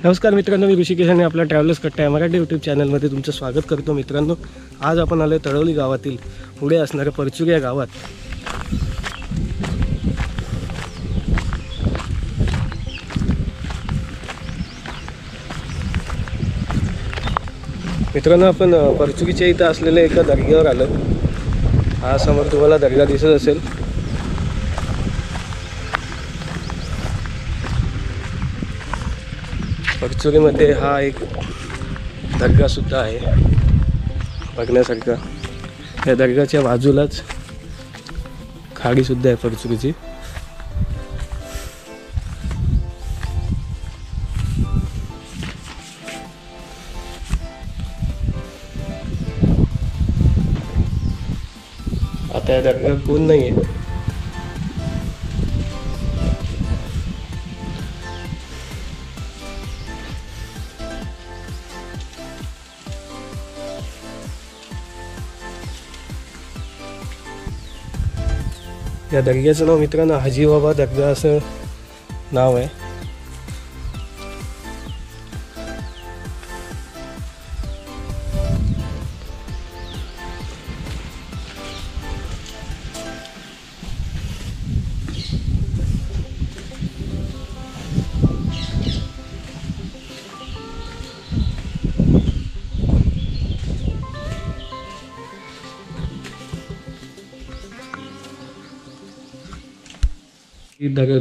नमस्कार मित्रांनो, मी ऋषिकेश आणि आपल्या ट्रॅव्हलर्स कट्टा या मराठी यूट्यूब चॅनलमध्ये तुमचं स्वागत करतो. मित्रांनो, आज आपण आलो तळवली गावातील पुढे असणाऱ्या परचुरी या गावात. मित्रांनो, आपण परचुरीच्या इथं असलेल्या एका दर्ग्यावर आलो. हा समोर तुम्हाला दर्गा दिसत असेल. परचुरीमध्ये हा एक दर्गा सुद्धा आहे बघण्यासारखा. या दर्गाच्या बाजूलाच खाडी सुद्धा आहे परचुरीची. आता या दर्गा कोण नाही आहे. या दर्ग्याचं नाव मित्रांनो हाजी बाबा दर्गा असं नाव आहे.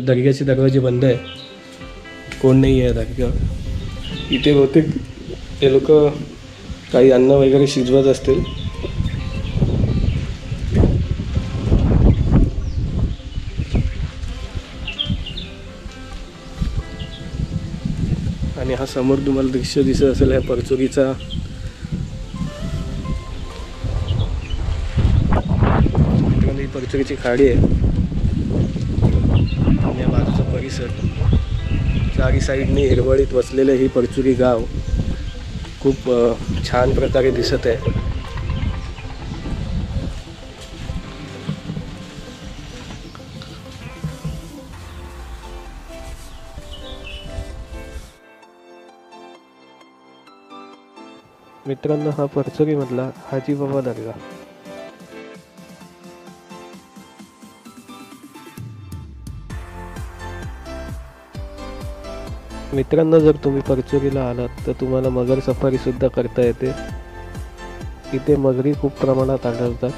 दर्ग्याचे दरवाजे बंद आहे, कोण नाही आहे दर्ग्यावर. इथे बहुतेक ते लोक काही अन्न वगैरे शिजवत असतील. आणि हा समोर तुम्हाला दृश्य दिसत असेल या परचुरीचा. ही परचुरीची खाडी आहे. या बाजूचा परिसर, चारी साईडने हिरवळीत वसलेले ही परचुरी गाव खूप छान प्रकारे दिसत आहे. मित्रांनो, हा परचुरी मधला हाजी बाबा दर्गा. मित्रांनो, जर तुम्ही परचुरीला आलात तर तुम्हाला मगर सफारी सुद्धा करता येते. इथे मगरी खूप प्रमाणात आढळतात.